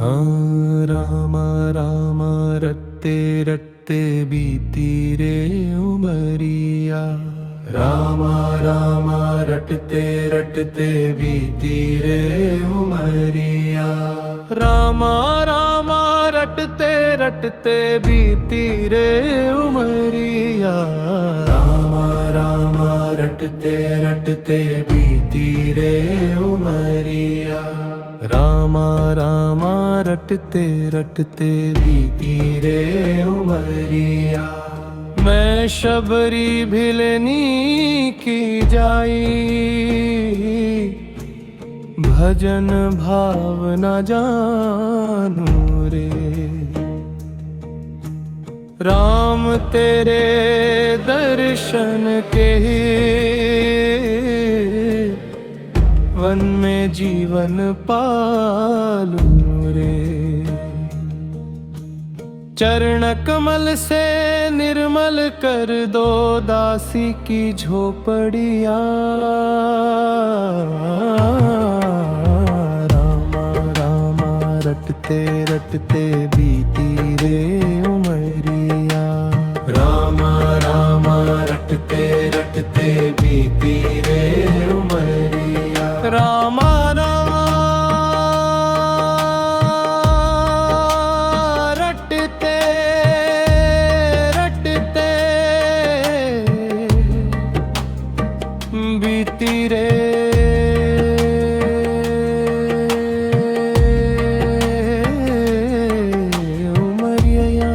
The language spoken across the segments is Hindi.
हाँ राम राम रटते रटते बीती रे उमरिया। राम राम रटते रटते बीती रे उमरिया। राम राम रटते रटते बीती रे उमरिया। राम राम रटते रटते बीती रे उमरिया। राम राम रटते रटते बीती रे उमरिया। मैं शबरी भिलनी की जाई, भजन भाव न जानू रे। राम तेरे दर्शन के वन में जीवन पालू रे। चरण कमल से निर्मल कर दो दासी की झोपड़िया। राम राम रटते रटते बीती रे उमरिया। राम राम रटते रटते बीती रे उमरिया। राम राम रटते रटते बीती रे उमरिया।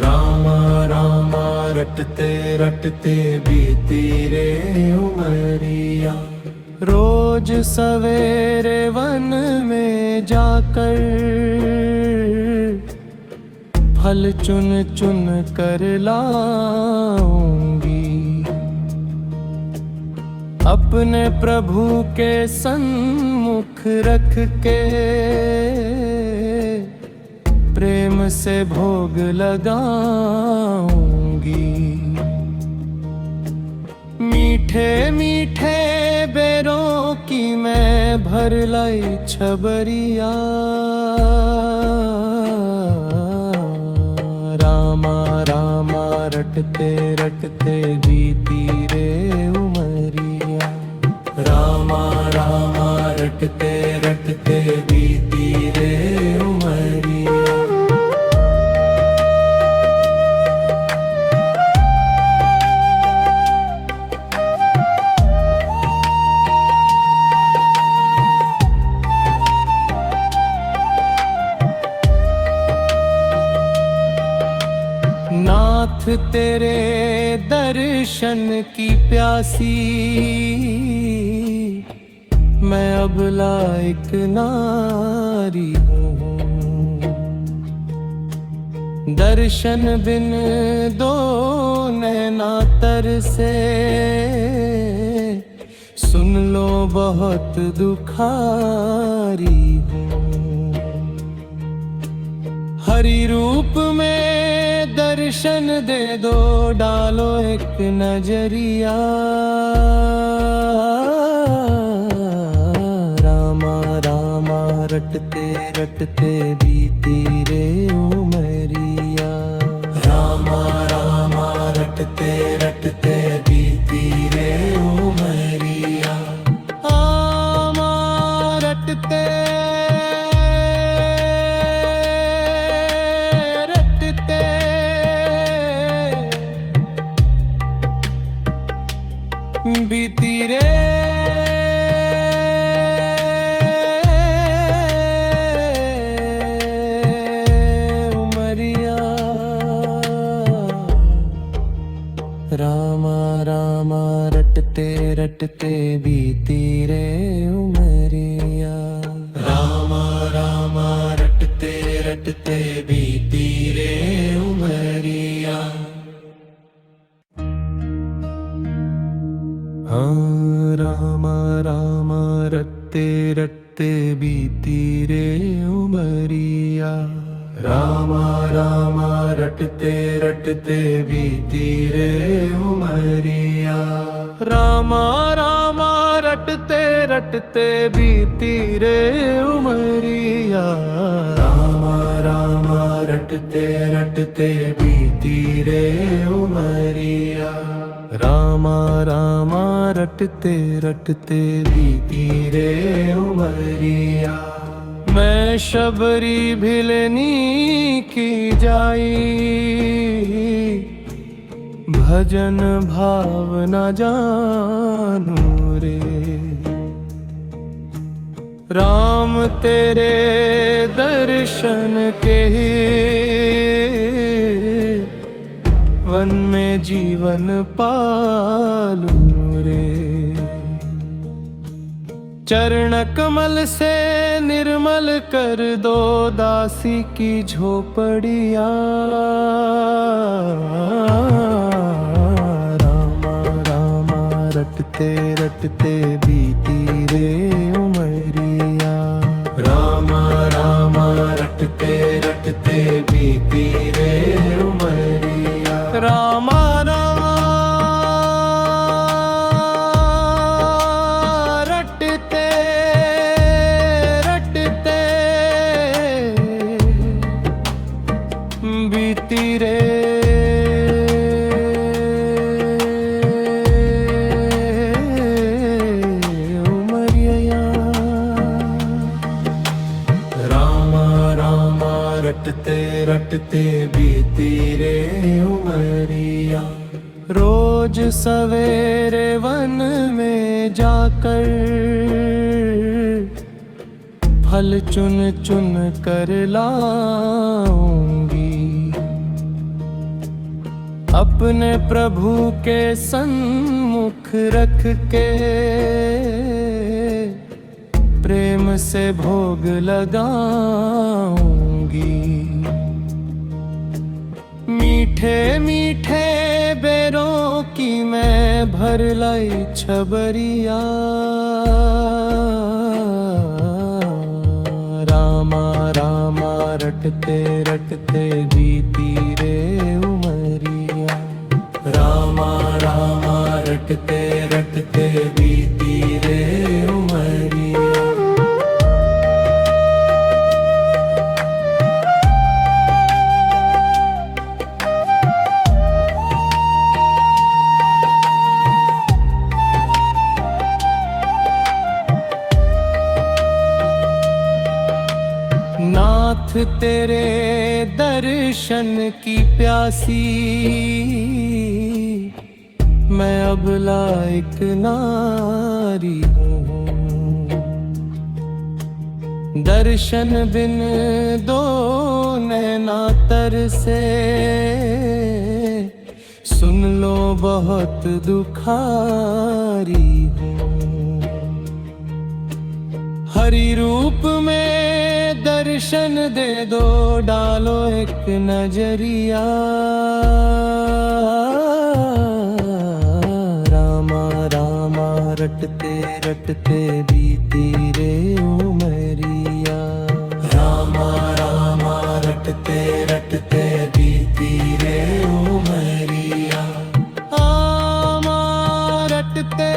राम राम रटते रटते बीती रे उमरिया। रोज सवेरे वन में जाकर फल चुन चुन कर लाऊंगी। अपने प्रभु के सन्मुख रख के प्रेम से भोग लगाऊंगी। मीठे मीठे बेरों की मैं भर लाई छबरिया। राम राम रटते रटते बीती रे उमरिया। राम राम रटते रटते बीती रे उमरिया। नाथ तेरे दर्शन की प्यासी मैं अब लायक नारी हूँ। दर्शन बिन दो नैना तरसे, सुन लो बहुत दुखारी हूँ। हरि रूप में दर्शन दे दो, डालो एक नजरिया। राम राम रटते रटते बीती रे उमरिया। राम राम रटते रटते बीती रे उमरिया। राम रटते बीती रे उमरिया। राम राम रटते रटते बीती रे उमरिया। राम राम रटते रटते बीती रे उमरिया। हाँ राम राम रटते रटते बीती रे उमरिया। राम राम रटते रटते बीती रे उमरिया। राम राम रटते रटते बीती रे उमरिया। रामा रामा रटते रटते बीती रे उमरिया। रामा रामा रटते रटते बीती रे उमरिया। मैं शबरी भिलनी की जाई, भजन भाव न जानू रे। राम तेरे दर्शन के वन में जीवन पालू रे। चरण कमल से निर्मल कर दो दासी की झोपड़िया। रामा रामा रटते रटते बीती रे उमरिया। रामा रामा रटते रटते बीती रे उमरिया। रामा बीती रे उमरिया। रामा रामा रटते रटते बीती रे उमरिया। रोज सवेरे वन में जाकर फल चुन चुन कर लाऊंगी। अपने प्रभु के सन्मुख रख के प्रेम से भोग लगाऊंगी। मीठे मीठे बेरों की मैं भर लाई छबरिया। रामा रामा रटते रटते बीती रे उमरिया। रामा रामा रटते रटते बीती रे उमरिया। नाथ तेरे दर्शन की प्यासी मैं अबला एक नारी हूँ। दर्शन बिन दो नैना तरसे, सुन लो बहुत दुखारी हूँ। हरि रूप में दर्शन दे दो, डालो एक नजरिया। रामा रामा रटते रटते बीती रे उमरिया। रामा रामा रटते रटते बीती रे उमरिया। रामा रटते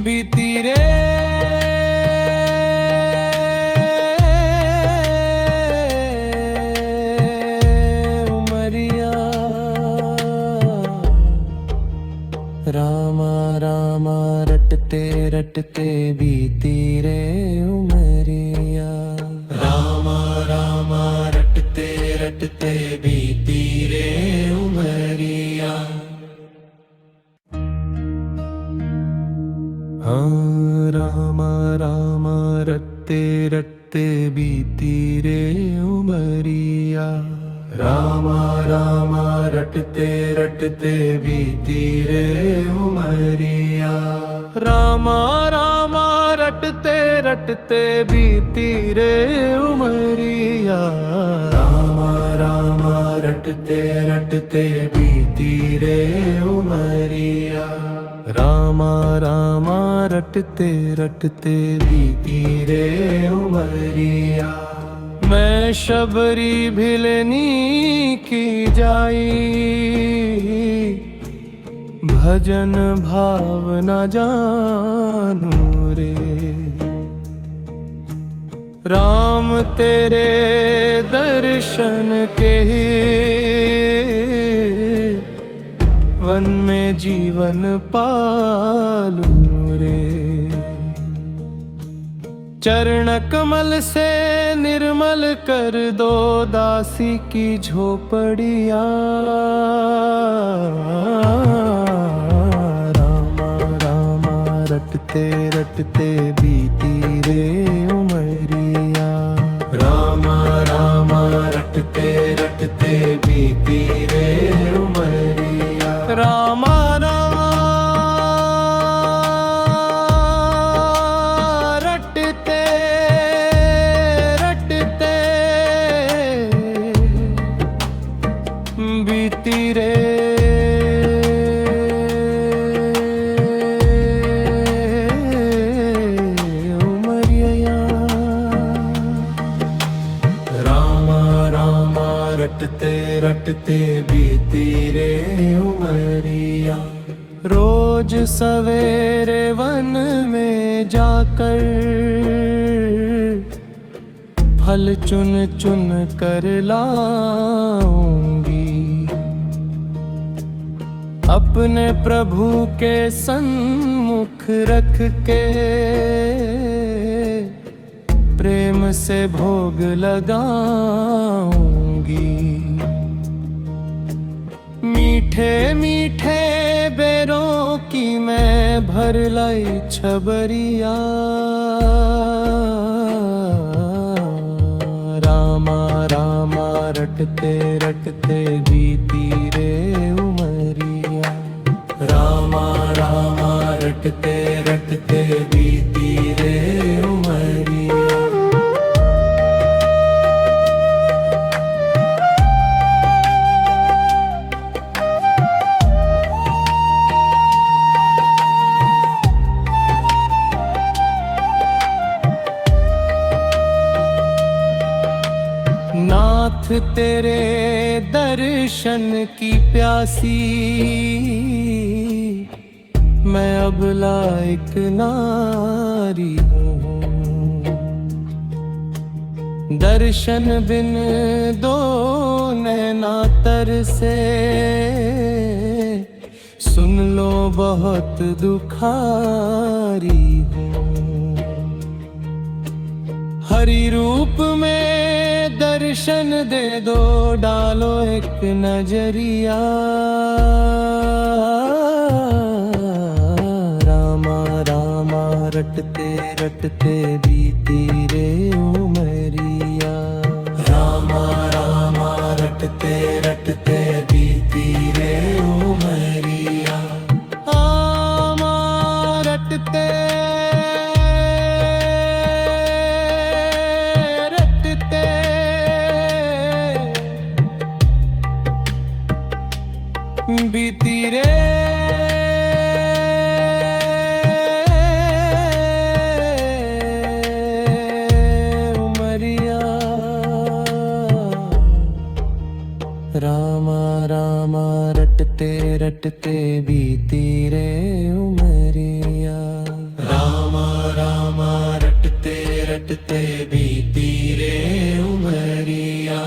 बीती रे उमरिया। रामा रामा रटते रटते बीती रे उमरिया। रामा रामा रटते रटते बीती रे उमरिया। हाँ रामा रामा रटते रटते बीती रे उमरिया। रामा रामा रटते रटते बीती रे उमरिया। रामा रामा रटते रटते बीती रे उमरिया। रामा रामा रटते रटते बीती रे उमरिया। रामा रामा रटते रटते बीती रे उमरिया। मैं शबरी भिलनी की जाई, भजन भाव न जानू रे। राम तेरे दर्शन के वन में जीवन पालू रे। चरण कमल से निर्मल कर दो दासी की झोपड़िया। रामा रामा रटते रटते बीती रे उमरिया। रामा रामा रटते रटते बीती रे उमरिया। रामा रामा रटते रटते बीती रे उमरिया। रामा रामा रटते रटते बीती रे उमरिया। रोज सवेरे वन में जाकर फल चुन चुन कर लाऊंगी। अपने प्रभु के सन्मुख रख के प्रेम से भोग लगाऊंगी। मीठे मीठे बेरों की मैं भर लाई छबरिया। रामा रामा रटते रटते बीती रे उमरिया। रामा रामा रटते रटते बीती रे उमरिया। नाथ तेरे दर्शन की प्यासी मैं अब लायक नारी हूँ। दर्शन बिन दो नैना तरसे सुन लो बहुत दुखारी हूँ। हरि रूप में दर्शन दे दो डालो एक नजरिया। रामा रामा रटते रटते बीती रे उमरिया। रामा रामा रटते रटते बीती रे उमरिया। रामा रटते बीती रे उमरिया। रामा रामा रटते रटते बीती रे उमरिया। रामा रामा रटते रटते बीती रे उमरिया।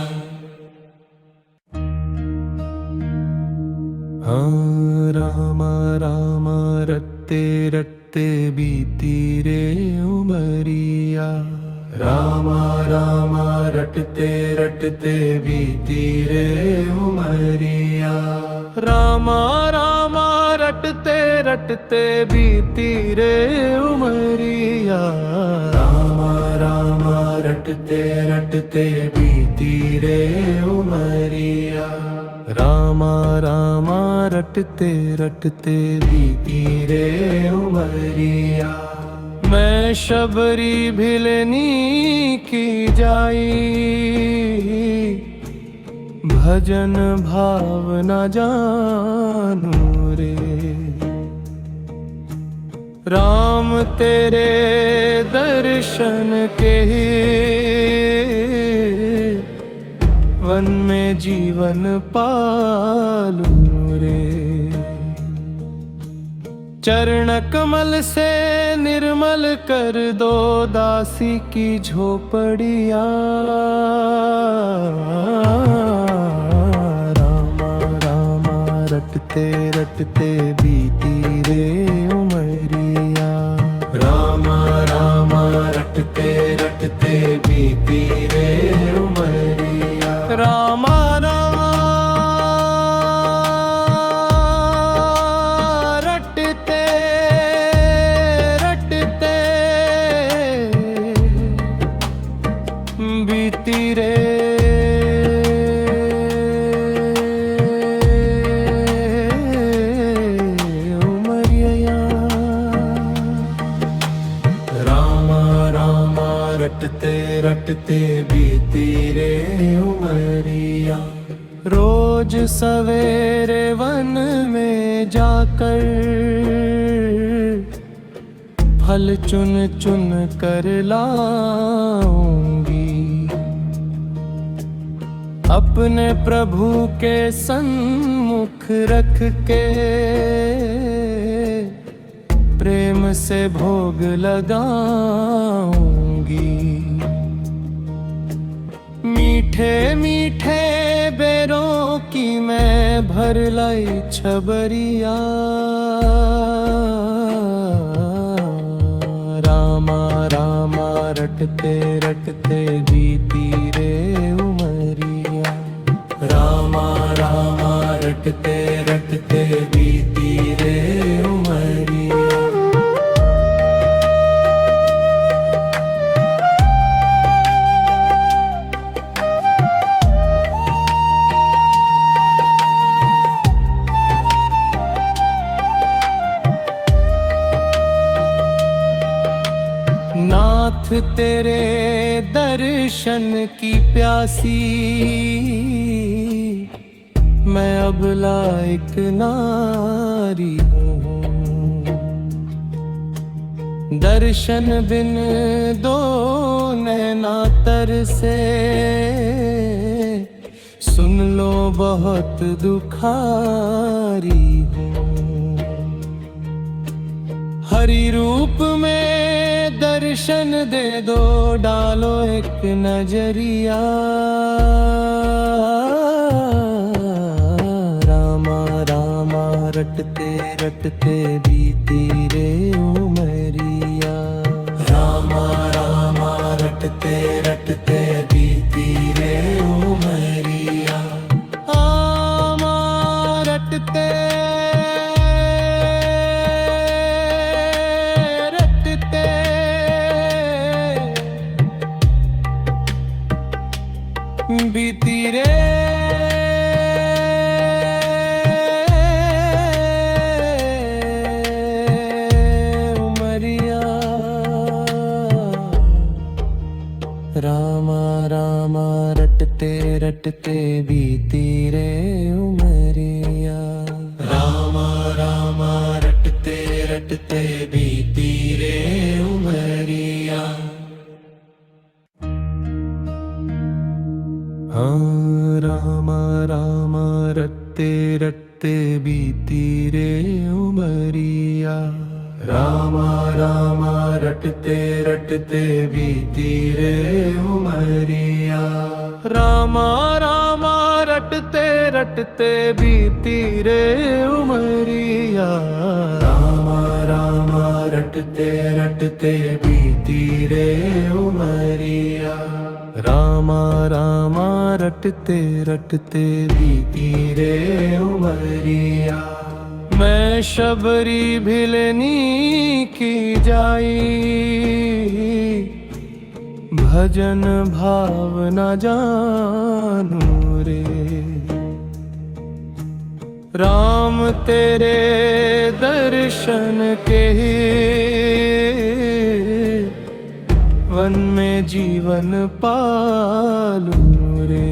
हाँ रामा रामा रटते रटते बीती रे उमरिया। रामा रामा रटते रटते बीती रे उमरिया। रामा रामा रटते रटते बीती रे उमरिया। रामा रामा रटते रटते बीती रे उमरिया। रामा रामा रटते रटते बीती रे उमरिया। मैं शबरी भिलनी की जाई, भजन भाव न जानू रे। राम तेरे दर्शन के वन में जीवन पालूं रे। चरण कमल से निर्मल कर दो दासी की झोपड़िया। रामा रामा रटते रटते बीती रे उमरिया। रामा रामा रटते रटते बीती रे उमरिया। रामा रामा रटते रटते बीती रे उमरिया। रामा रामा रटते रटते बीती रे उमरिया। रोज सवेरे वन में जाकर फल चुन चुन कर लाऊंगी। अपने प्रभु के सन्मुख रख के प्रेम से भोग लगाऊंगी। मीठे मीठे बेरों की मैं भर लाई छबरिया। रामा रामा रटते रटते बीती रे उमरिया। रामा रामा रटते रटते बीती रे उमरिया। नाथ तेरे दर्शन की प्यासी मैं अबला एक नारी हूँ। दर्शन बिन दो नैना तरसे सुन लो बहुत दुखारी हूँ। हरि रूप में दर्शन दे दो डालो एक नजरिया। रामा रामा रटते रटते बीती रे उमरिया। रामा रामा रटते रटते बीती रे उमरिया। रामा रटते बीती रे उमरिया। रामा रामा रटते रटते बीती रे उमरिया। रामा रामा रटते रटते बीती रे उमरिया। हाँ रामा रामा रटते रटते बीती रे उमरिया। रामा रामा रटते रटते बीती रे उमरिया। रामा रामा रटते रटते बीती रे उमरिया। रामा रामा रटते रटते बीती रे उमरिया। रामा रामा रटते रटते बीती रे उमरिया। मैं शबरी भिलनी की जाई भजन भाव न जानू रे। राम तेरे दर्शन के वन में जीवन पालूं रे।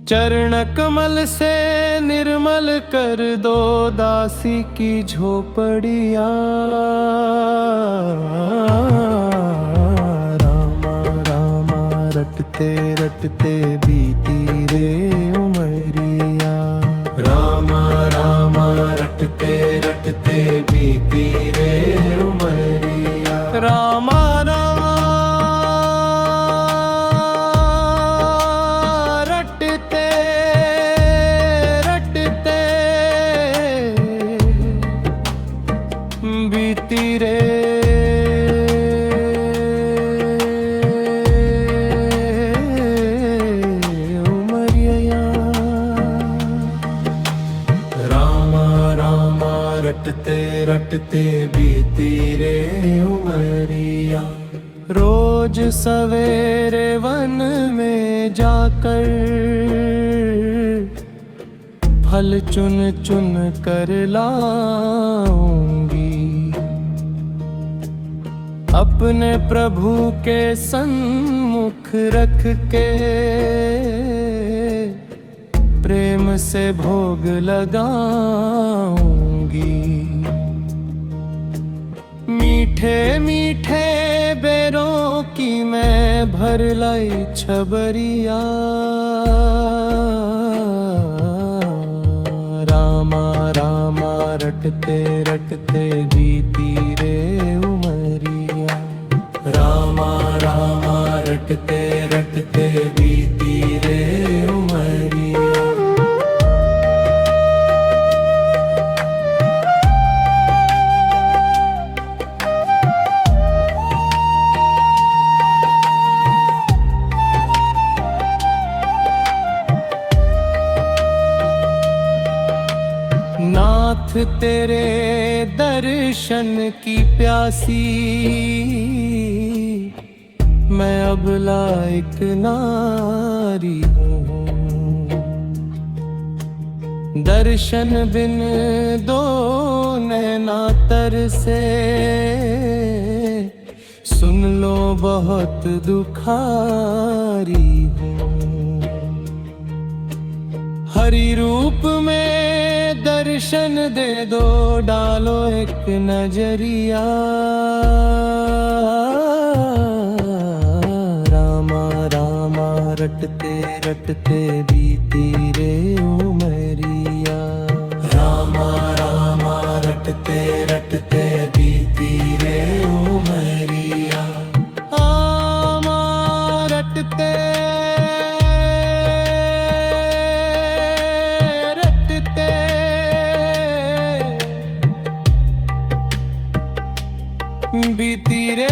चरण कमल से निर्मल कर दो दासी की झोपड़िया। रामा रामा रट रटते रटते बीती रे उमरिया। रामा रामा रटते रटते बीती रे उमरिया। रामा रामा रटते रटते बीती रे उमरिया। रामा रामा रटते रटते बीती रे उमरिया। रोज सवेरे वन में जाकर फल चुन चुन कर लाऊंगी। अपने प्रभु के सन्मुख रख के प्रेम से भोग लगाऊंगी। मीठे मीठे बेरों की मैं भर लाई छबरिया। रामा रामा रटते रटते बीती रे उमरिया। रामा रामा रटते रटते बीती रे उमरिया। नाथ तेरे दर्शन की प्यासी मैं अबला एक नारी हूँ। दर्शन बिन दो नैना तरसे सुन लो बहुत दुखारी हूँ। हरि रूप में दर्शन दे दो डालो एक नजरिया। रामा रामा रटते रटते बीती रे उमरिया। रामा रामा रटते रटते बीती रे उमरिया। रामा रटते बीती रे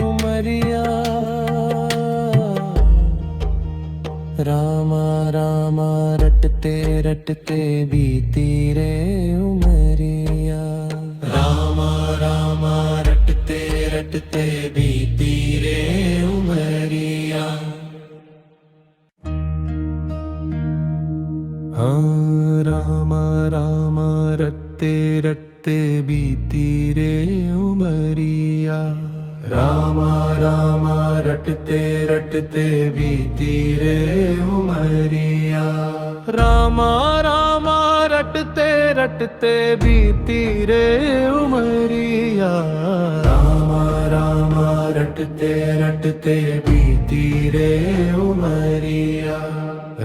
उमरिया। रामा रामा रटते रटते बीती रे उमरिया। रामा रामा रटते रटते बीती रे उमरिया। हाँ रामा रामा रटते रटते बीती रे उमरिया। रामा रामा रटते रटते बीती रे उमरिया। रामा रामा रटते रटते बीती रे उमरिया। रामा रामा रटते रटते बीती रे उमरिया।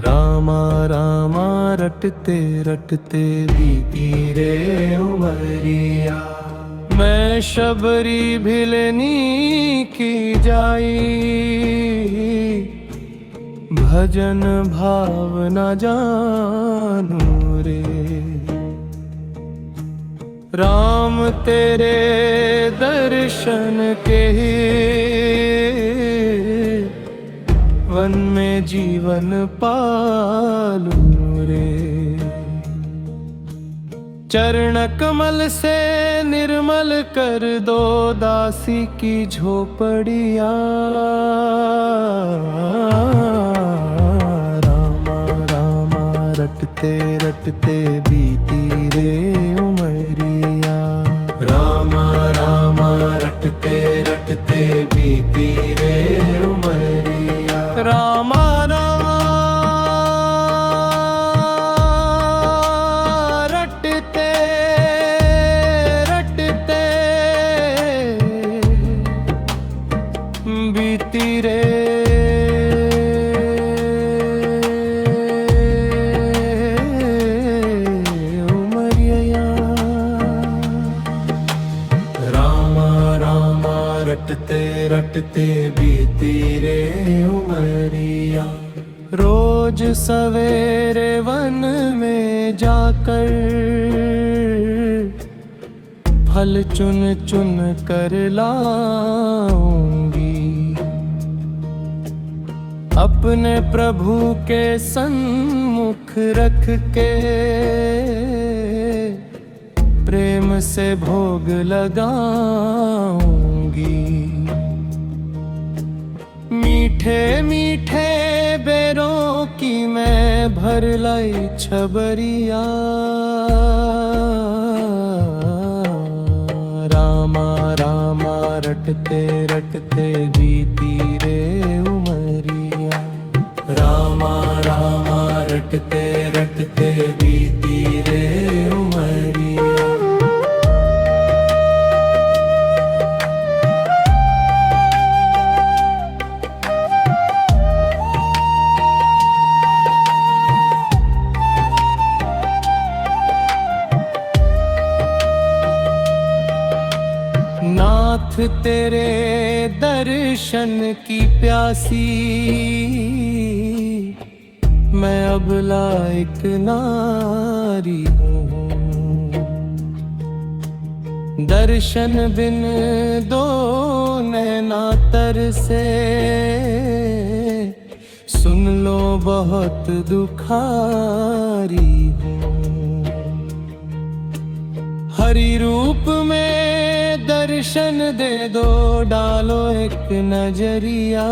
रामा रामा रटते रटते बीती रे उमरिया। मैं शबरी भिलनी की जाई भजन भाव न जानू रे। राम तेरे दर्शन के वन में जीवन पालू रे। चरण कमल से निर्मल कर दो दासी की झोपड़िया। रामा रामा रटते रटते बीती रे उमरिया। रामा रामा रटते रटते बीती रे उमरिया। रामा रामा रटते रटते रटते बीती रे उमरिया। रोज सवेरे वन में जाकर फल चुन चुन कर लाऊंगी। अपने प्रभु के सन्मुख रख के प्रेम से भोग लगाऊंगी। मीठे मीठे बेरों की मैं भर लाई छबरिया। रामा रामा रटते रटते बीती रे उमरिया। रामा रामा रटते रटते बीती रे उमरिया। नाथ तेरे दर्शन की प्यासी मैं अबला एक नारी हूँ। दर्शन बिन दो नैना तरसे सुन लो बहुत दुखारी हूँ। हरि रूप में दर्शन दे दो डालो एक नजरिया।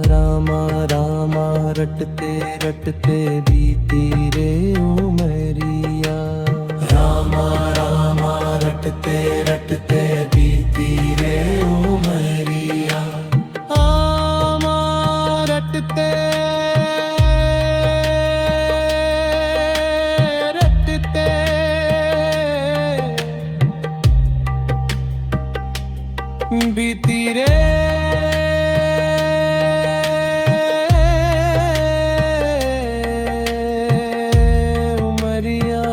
रामा रामा रटते रटते बीती रे उमरिया। रामा रामा रटते रटते बीती रे उमरिया। रामा रटते बीती रे उमरिया।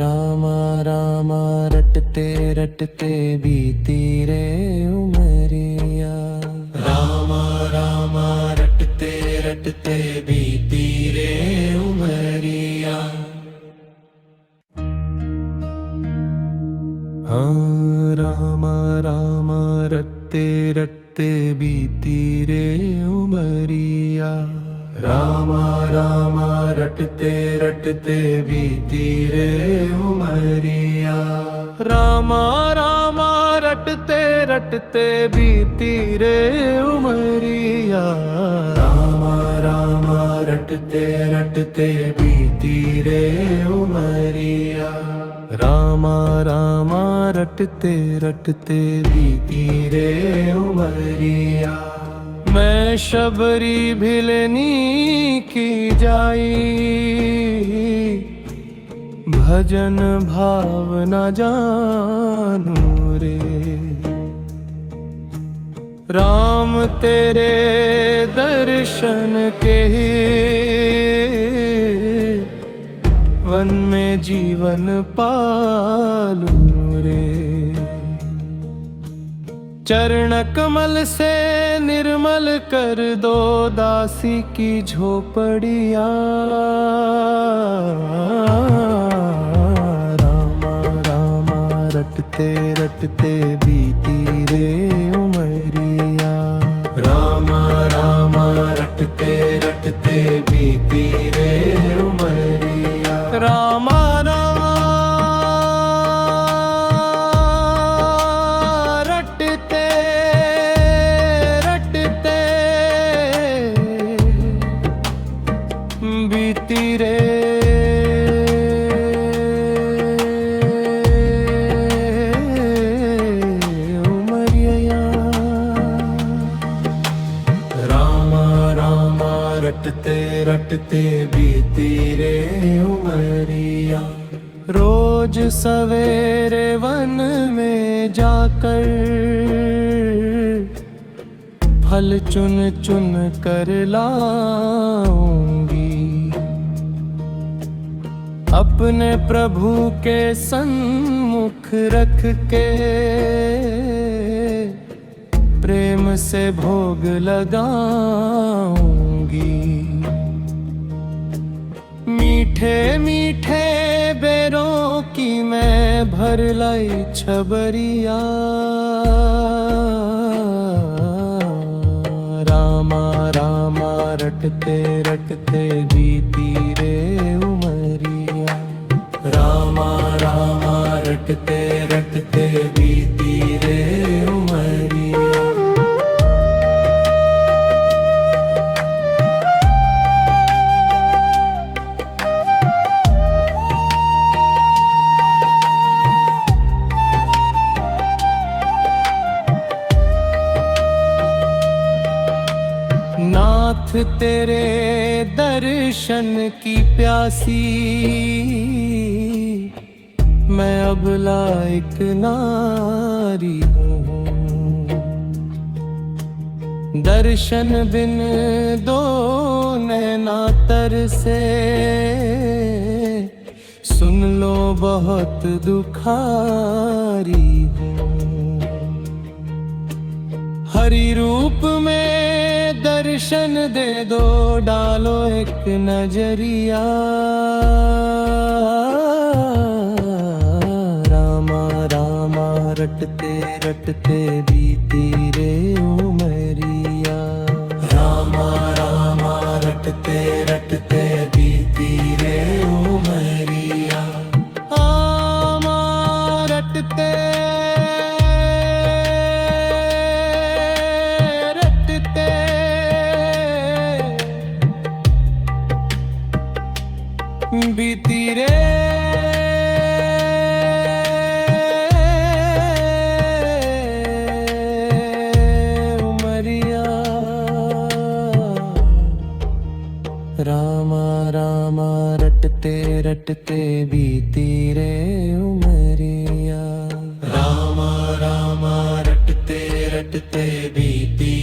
रामा रामा रटते रटते बीती रे उमरिया। रामा रामा रटते रटते बीती रे उमरिया। हाँ रामा रामा रटते रटते बीती रे उमरिया। रामा रामा रटते रटते बीती रे उमरिया। रामा रामा रटते रटते बीती रे उमरिया। रामा रामा रटते रटते बीती रे उमरिया। रामा रामा रटते रटते बीती रे उमरिया। मैं शबरी भिलनी की जाई भजन भाव न जानू रे। राम तेरे दर्शन के वन में जीवन पालू रे। चरण कमल से निर्मल कर दो दासी की झोपड़िया। रामा रामा रटते रटते बीती रे उमरिया। रामा रामा रटते रटते बीती रे उमरिया। रामा रामा रटते रटते बीती रे उमरिया। रामा रामा रटते रटते बीती रे उमरिया। रोज सवेरे वन में जाकर फल चुन चुन कर लाऊंगी। अपने प्रभु के सन्मुख रख के प्रेम से भोग लगाऊंगी। मीठे मीठे बेरों की मैं भर लाई छबरिया। रामा रामा रटते रटते बीती रे उमरिया। रामा रामा रटते रटते बीती रे उमरिया। नाथ तेरे दर्शन की प्यासी मैं अबला एक नारी हूँ। दर्शन बिन दो नैना तरसे सुन लो बहुत दुखारी हूँ। हरि रूप में दर्शन दे दो डालो एक नजरिया। रामा रामा रटते रटते बीती रे उमरिया। रामा रामा रटते रटते बीती रे उमरिया। रामा रटते बीती रे उमरिया। रामा रामा रटते रटते बीती रे उमरिया। रामा रामा रटते रटते बीती